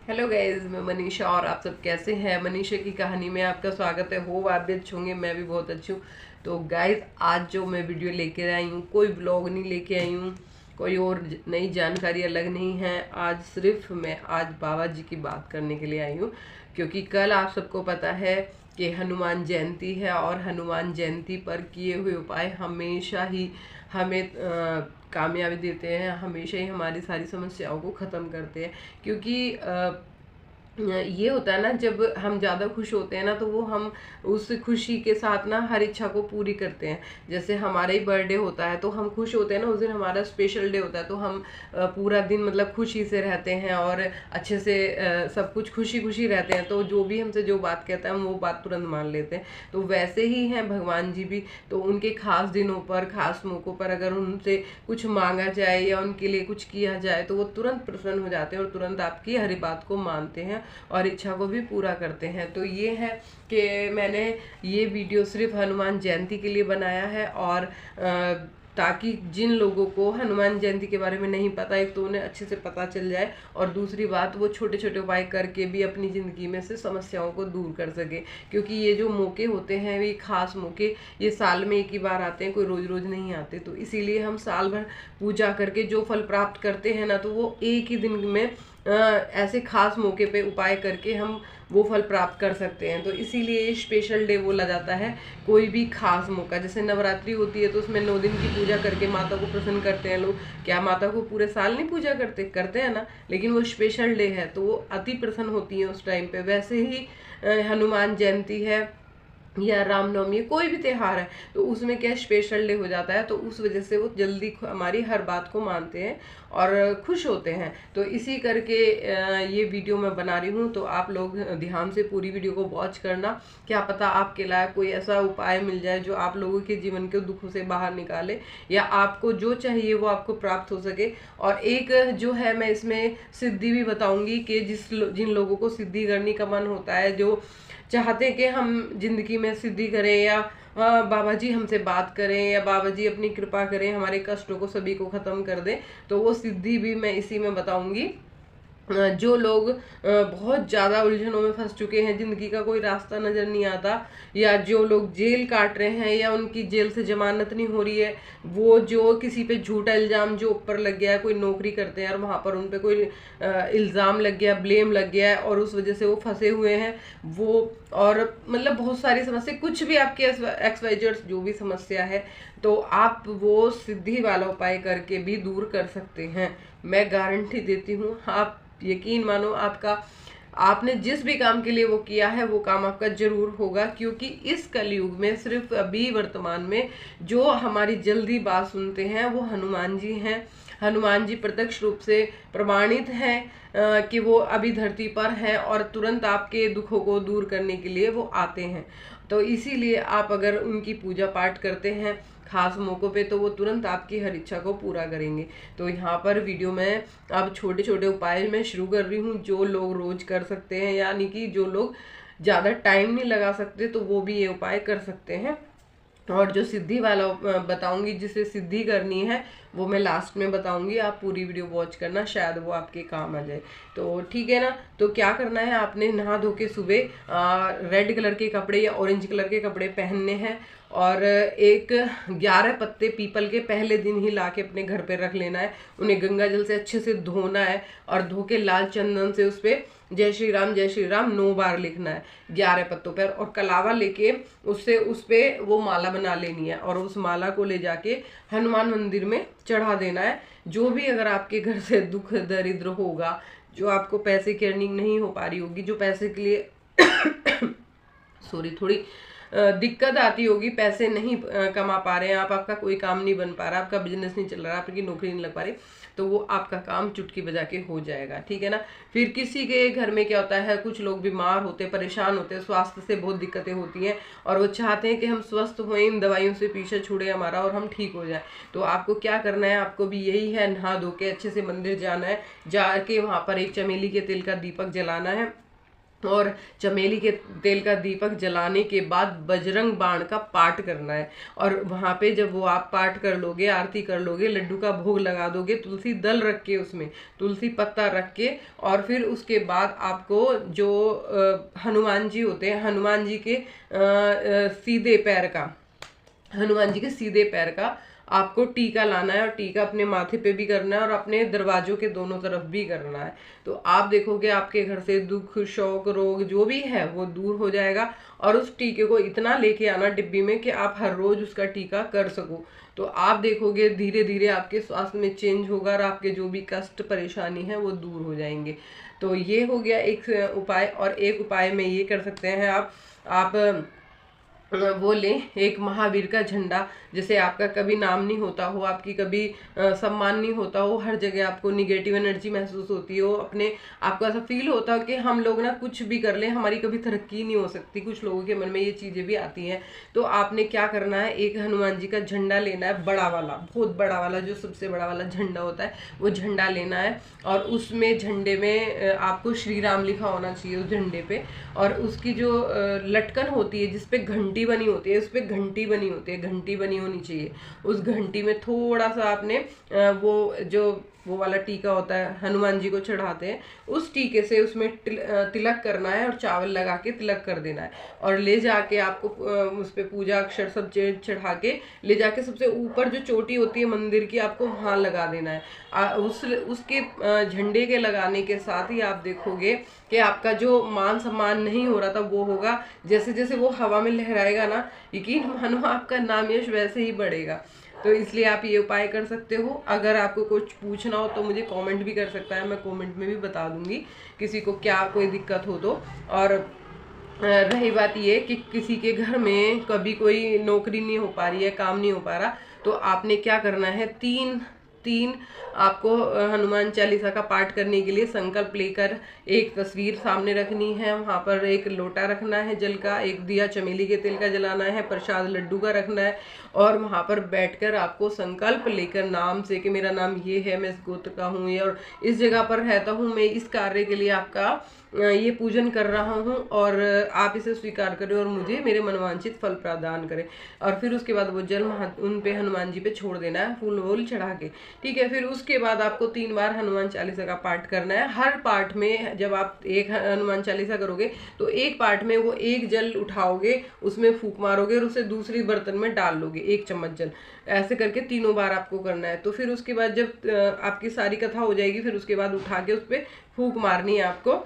Hello guys, मैं मनीषा और आप सब कैसे हैं। मनीषा की कहानी में आपका स्वागत है। होप आप भी अच्छे होंगे, मैं भी बहुत अच्छी हूँ। तो गाइज, आज जो मैं वीडियो लेकर आई हूँ, कोई ब्लॉग नहीं लेके आई हूँ, कोई और नई जानकारी अलग नहीं है। आज सिर्फ मैं आज बाबा जी की बात करने के लिए आई हूँ, क्योंकि कल आप सबको पता है कि हनुमान जयंती है और हनुमान जयंती पर किए हुए उपाय हमेशा ही हमें कामयाबी देते हैं, हमेशा ही हमारी सारी समस्याओं को ख़त्म करते हैं। क्योंकि ये होता है ना, जब हम ज़्यादा खुश होते हैं ना, तो वो हम उस खुशी के साथ ना हर इच्छा को पूरी करते हैं। जैसे हमारा ही बर्थडे होता है तो हम खुश होते हैं ना, उस दिन हमारा स्पेशल डे होता है, तो हम पूरा दिन मतलब खुशी से रहते हैं और अच्छे से सब कुछ खुशी खुशी रहते हैं। तो जो भी हमसे जो बात कहता है हम वो बात तुरंत मान लेते हैं। तो वैसे ही हैं भगवान जी भी। तो उनके खास दिनों पर, खास मौक़ों पर अगर उनसे कुछ मांगा जाए या उनके लिए कुछ किया जाए तो वो तुरंत प्रसन्न हो जाते हैं और तुरंत आपकी हर बात को मानते हैं और इच्छा को भी पूरा करते हैं। तो ये है कि मैंने ये वीडियो सिर्फ हनुमान जयंती के लिए बनाया है, और ताकि जिन लोगों को हनुमान जयंती के बारे में नहीं पता, एक तो उन्हें अच्छे से पता चल जाए, और दूसरी बात वो छोटे छोटे उपाय करके भी अपनी ज़िंदगी में से समस्याओं को दूर कर सके। क्योंकि ये जो मौके होते हैं, ये खास मौके, ये साल में एक ही बार आते हैं, कोई रोज़ रोज़ नहीं आते। तो इसीलिए हम साल भर पूजा करके जो फल प्राप्त करते हैं ना, तो वो एक ही दिन में ऐसे खास मौके पे उपाय करके हम वो फल प्राप्त कर सकते हैं। तो इसीलिए स्पेशल डे बोला जाता है। कोई भी खास मौका, जैसे नवरात्रि होती है तो उसमें 9 दिन की पूजा करके माता को प्रसन्न करते हैं लोग। क्या माता को पूरे साल नहीं पूजा करते हैं ना, लेकिन वो स्पेशल डे है तो वो अति प्रसन्न होती है उस टाइम पे। वैसे ही हनुमान जयंती है या रामनवमी, कोई भी त्यौहार है, तो उसमें क्या स्पेशल डे हो जाता है, तो उस वजह से वो जल्दी हमारी हर बात को मानते हैं और खुश होते हैं। तो इसी करके ये वीडियो मैं बना रही हूँ। तो आप लोग ध्यान से पूरी वीडियो को वॉच करना। क्या पता आपके लायक कोई ऐसा उपाय मिल जाए जो आप लोगों के जीवन के दुखों से बाहर निकाले, या आपको जो चाहिए वो आपको प्राप्त हो सके। और एक जो है, मैं इसमें सिद्धि भी बताऊंगी कि जिन लोगों को सिद्धि करने का मन होता है, जो चाहते हैं कि हम जिंदगी में सिद्धि करें, या बाबा जी हमसे बात करें, या बाबा जी अपनी कृपा करें, हमारे कष्टों को सभी को ख़त्म कर दें, तो वो सिद्धि भी मैं इसी में बताऊंगी। जो लोग बहुत ज़्यादा उलझनों में फंस चुके हैं, ज़िंदगी का कोई रास्ता नज़र नहीं आता, या जो लोग जेल काट रहे हैं या उनकी जेल से जमानत नहीं हो रही है, वो जो किसी पे झूठा इल्ज़ाम जो ऊपर लग गया है, कोई नौकरी करते हैं और वहाँ पर उन पे कोई इल्ज़ाम लग गया, ब्लेम लग गया है और उस वजह से वो फंसे हुए हैं, वो और मतलब बहुत सारी समस्या, कुछ भी आपके XYZ जो भी समस्या है, तो आप वो सिद्धि वाला उपाय करके भी दूर कर सकते हैं। मैं गारंटी देती हूँ, आप यकीन मानो, आपने जिस भी काम के लिए वो किया है वो काम आपका जरूर होगा। क्योंकि इस कलयुग में सिर्फ अभी वर्तमान में जो हमारी जल्दी बात सुनते हैं वो हनुमान जी हैं। हनुमान जी प्रत्यक्ष रूप से प्रमाणित हैं कि वो अभी धरती पर हैं और तुरंत आपके दुखों को दूर करने के लिए वो आते हैं। तो इसीलिए आप अगर उनकी पूजा पाठ करते हैं खास मौक़ों पे, तो वो तुरंत आपकी हर इच्छा को पूरा करेंगे। तो यहाँ पर वीडियो में अब छोटे छोटे उपाय मैं शुरू कर रही हूँ जो लोग रोज कर सकते हैं, यानी कि जो लोग ज़्यादा टाइम नहीं लगा सकते तो वो भी ये उपाय कर सकते हैं। और जो सिद्धि वाला बताऊंगी, जिसे सिद्धि करनी है, वो मैं लास्ट में बताऊंगी। आप पूरी वीडियो वॉच करना, शायद वो आपके काम आ जाए। तो ठीक है ना। तो क्या करना है, आपने नहा धो के सुबह रेड कलर के कपड़े या ऑरेंज कलर के कपड़े पहनने हैं, और एक 11 पत्ते पीपल के पहले दिन ही ला के अपने घर पे रख लेना है। उन्हें गंगा जल से अच्छे से धोना है और धो के लाल चंदन से उस पर जय श्री राम 9 बार लिखना है 11 पत्तों पर, और कलावा लेके उससे उस पर वो माला बना लेनी है, और उस माला को ले जाके हनुमान मंदिर में चढ़ा देना है। जो भी अगर आपके घर से दुख दरिद्र होगा, जो आपको पैसे की अर्निंग नहीं हो पा रही होगी, जो पैसे के लिए सॉरी थोड़ी दिक्कत आती होगी, पैसे नहीं कमा पा रहे हैं आप, आपका कोई काम नहीं बन पा रहा, आपका बिजनेस नहीं चल रहा, आपकी नौकरी नहीं लग पा रही, तो वो आपका काम चुटकी बजा के हो जाएगा। ठीक है ना। फिर किसी के घर में क्या होता है, कुछ लोग बीमार होते, परेशान होते, स्वास्थ्य से बहुत दिक्कतें होती हैं, और वो चाहते हैं कि हम स्वस्थ हों, इन दवाइयों से पीछे छुड़े हमारा और हम ठीक हो जाए। तो आपको क्या करना है, आपको भी यही है, नहा धो के अच्छे से मंदिर जाना है, जाके वहाँ पर एक चमेली के तेल का दीपक जलाना है, और चमेली के तेल का दीपक जलाने के बाद बजरंग बाण का पाठ करना है। और वहां पे जब वो आप पाठ कर लोगे, आरती कर लोगे, लड्डू का भोग लगा दोगे, तुलसी दल रख के, उसमें तुलसी पत्ता रख के, और फिर उसके बाद आपको जो हनुमान जी होते हैं, हनुमान जी के सीधे पैर का, हनुमान जी के सीधे पैर का आपको टीका लाना है, और टीका अपने माथे पे भी करना है और अपने दरवाजों के दोनों तरफ भी करना है। तो आप देखोगे आपके घर से दुख, शौक, रोग जो भी है वो दूर हो जाएगा। और उस टीके को इतना लेके आना डिब्बी में कि आप हर रोज उसका टीका कर सको। तो आप देखोगे धीरे धीरे आपके स्वास्थ्य में चेंज होगा और आपके जो भी कष्ट परेशानी है वो दूर हो जाएंगे। तो ये हो गया एक उपाय। और एक उपाय में ये कर सकते हैं आप वो लें एक महावीर का झंडा। जैसे आपका कभी नाम नहीं होता हो, आपकी कभी सम्मान नहीं होता हो, हर जगह आपको निगेटिव एनर्जी महसूस होती हो, अपने आपको ऐसा फील होता हो कि हम लोग ना कुछ भी कर लें हमारी कभी तरक्की नहीं हो सकती, कुछ लोगों के मन में ये चीजें भी आती हैं। तो आपने क्या करना है, एक हनुमान जी का झंडा लेना है, बड़ा वाला, बहुत बड़ा वाला, जो सबसे बड़ा वाला झंडा होता है वो झंडा लेना है। और उसमें झंडे में आपको श्री राम लिखा होना चाहिए उस झंडे पे। और उसकी जो लटकन होती है जिसपे घंटी बनी होती है, उस पे घंटी बनी होती है, घंटी बनी होनी चाहिए। उस घंटी में थोड़ा सा आपने वो वाला टीका होता है हनुमान जी को चढ़ाते हैं, उस टीके से उसमें तिलक करना है और चावल लगा के तिलक कर देना है। और ले जाके आपको उस पे पूजा अक्षर सब चढ़ा के ले जाके सबसे ऊपर जो चोटी होती है मंदिर की, आपको वहां लगा देना है। उसके झंडे के लगाने के साथ ही आप देखोगे कि आपका जो मान सम्मान नहीं हो रहा था वो होगा। जैसे जैसे वो हवा में लहराएगा ना, यकीन मानो आपका नाम यश वैसे ही बढ़ेगा। तो इसलिए आप ये उपाय कर सकते हो। अगर आपको कुछ पूछना हो तो मुझे कमेंट भी कर सकता है, मैं कमेंट में भी बता दूंगी किसी को क्या कोई दिक्कत हो तो। और रही बात ये कि किसी के घर में कभी कोई नौकरी नहीं हो पा रही है, काम नहीं हो पा रहा, तो आपने क्या करना है, तीन आपको हनुमान चालीसा का पाठ करने के लिए संकल्प लेकर एक तस्वीर सामने रखनी है, वहां पर एक लोटा रखना है जल का, एक दिया चमेली के तेल का जलाना है, प्रसाद लड्डू का रखना है। और वहां पर बैठकर आपको संकल्प लेकर नाम से कि मेरा नाम ये है, मैं इस गोत्र का हूँ और इस जगह पर रहता हूँ, मैं इस कार्य के लिए आपका ये पूजन कर रहा हूँ और आप इसे स्वीकार करें और मुझे मेरे मनवांछित फल प्रदान करें। और फिर उसके बाद वो जल उन पे हनुमान जी पे छोड़ देना है, फूल वूल चढ़ा के, ठीक है। फिर उसके बाद आपको 3 बार हनुमान चालीसा का पाठ करना है। हर पाठ में जब आप एक हनुमान चालीसा करोगे तो एक पाठ में वो एक जल उठाओगे, उसमें फूंक मारोगे और उसे दूसरी बर्तन में डाल लोगे, 1 चम्मच जल, ऐसे करके 3 बार आपको करना है। तो फिर उसके बाद जब आपकी सारी कथा हो जाएगी, फिर उसके बाद उठा के उस पर फूंक मारनी है आपको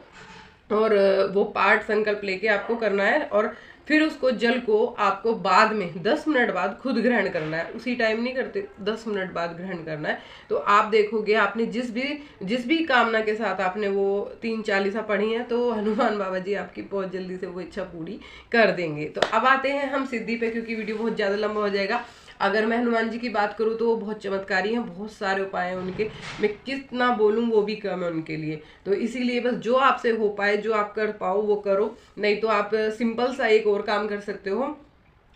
और वो पाठ संकल्प लेके आपको करना है। और फिर उसको जल को आपको बाद में 10 मिनट बाद खुद ग्रहण करना है, उसी टाइम नहीं करते, 10 मिनट बाद ग्रहण करना है। तो आप देखोगे आपने जिस भी कामना के साथ आपने वो 3 चालीसा पढ़ी है, तो हनुमान बाबा जी आपकी बहुत जल्दी से वो इच्छा पूरी कर देंगे। तो अब आते हैं हम सिद्धि पे, क्योंकि वीडियो बहुत ज्यादा लंबा हो जाएगा। अगर मैं हनुमान जी की बात करूँ तो वो बहुत चमत्कारी हैं, बहुत सारे उपाय हैं उनके, मैं कितना बोलूँ वो भी कम है उनके लिए। तो इसीलिए बस जो आपसे हो पाए, जो आप कर पाओ वो करो। नहीं तो आप सिंपल सा एक और काम कर सकते हो,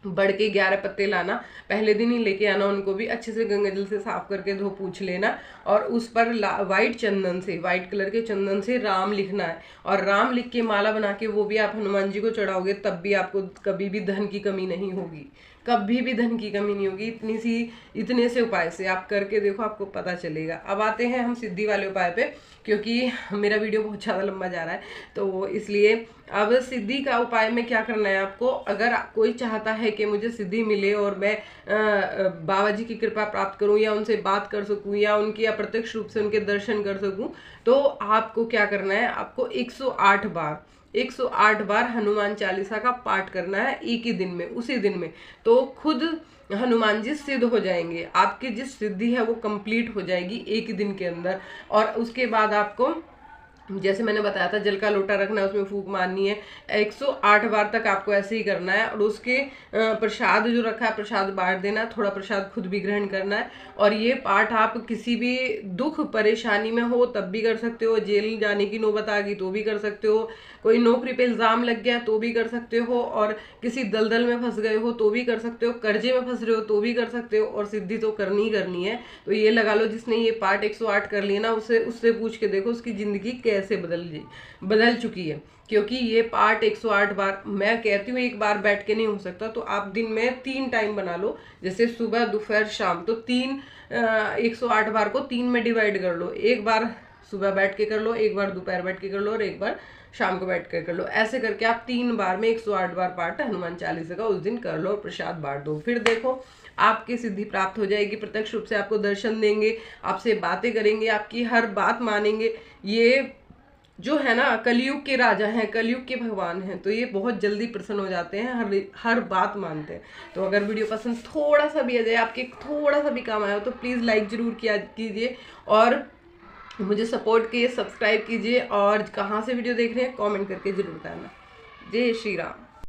बढ़ के 11 पत्ते लाना, पहले दिन ही लेके आना, उनको भी अच्छे से गंगा जल से साफ करके धो पूछ लेना और उस पर व्हाइट चंदन से, व्हाइट कलर के चंदन से राम लिखना है। और राम लिख के माला बना के वो भी आप हनुमान जी को चढ़ाओगे, तब भी आपको कभी भी धन की कमी नहीं होगी, कभी भी धन की कमी नहीं होगी। इतने से उपाय से आप करके देखो, आपको पता चलेगा। अब आते हैं हम सिद्धि वाले उपाय पे, क्योंकि मेरा वीडियो बहुत ज़्यादा लंबा जा रहा है, तो इसलिए अब सिद्धि का उपाय में क्या करना है आपको। अगर कोई चाहता है कि मुझे सिद्धि मिले और मैं बाबा जी की कृपा प्राप्त करूं या उनसे बात कर सकूं या उनकी अप्रत्यक्ष रूप से उनके दर्शन कर सकूं, तो आपको क्या करना है, आपको 108 बार हनुमान चालीसा का पाठ करना है एक ही दिन में, उसी दिन में। तो खुद हनुमान जी सिद्ध हो जाएंगे, आपकी जिस सिद्धि है वो कंप्लीट हो जाएगी एक ही दिन के अंदर। और उसके बाद आपको जैसे मैंने बताया था, जल का लोटा रखना है, उसमें फूंक मारनी है, 108 बार तक आपको ऐसे ही करना है। और उसके प्रसाद जो रखा है प्रसाद बांट देना है, थोड़ा प्रसाद खुद भी ग्रहण करना है। और ये पाठ आप किसी भी दुख परेशानी में हो तब भी कर सकते हो, जेल जाने की नौबत आ गई तो भी कर सकते हो, कोई नौकरी पे इल्जाम लग गया तो भी कर सकते हो, और किसी दलदल में फंस गए हो तो भी कर सकते हो, कर्जे में फंस रहे हो तो भी कर सकते हो, और सिद्धि तो करनी ही करनी है। तो ये लगा लो, जिसने ये पाठ 108 कर लिया ना, उससे पूछ के देखो उसकी जिंदगी ऐसे बदल चुकी है, क्योंकि ये पाठ 108 बार, मैं कहती हूँ एक बार बैठ के नहीं हो सकता, तो आप दिन में 3 टाइम बना लो, जैसे सुबह दोपहर शाम, तो 108 बार को 3 में डिवाइड कर लो। एक बार सुबह बैठ के कर लो, एक बार दोपहर बैठ के कर लो और एक बार शाम को बैठ कर लो। ऐसे करके आप 3 बार में 108 बार पाठ हनुमान चालीसा का उस दिन कर लो और प्रसाद बांट दो। फिर देखो आपकी सिद्धि प्राप्त हो जाएगी, प्रत्यक्ष रूप से आपको दर्शन देंगे, आपसे बातें करेंगे, आपकी हर बात मानेंगे। ये जो है ना कलयुग के राजा हैं, कलयुग के भगवान हैं, तो ये बहुत जल्दी प्रसन्न हो जाते हैं, हर बात मानते हैं। तो अगर वीडियो पसंद थोड़ा सा भी आ जाए, आपके थोड़ा सा भी काम आया हो, तो प्लीज़ लाइक जरूर कीजिए और मुझे सपोर्ट कीजिए, सब्सक्राइब कीजिए, और कहाँ से वीडियो देख रहे हैं कमेंट करके जरूर बताना। जय श्री राम।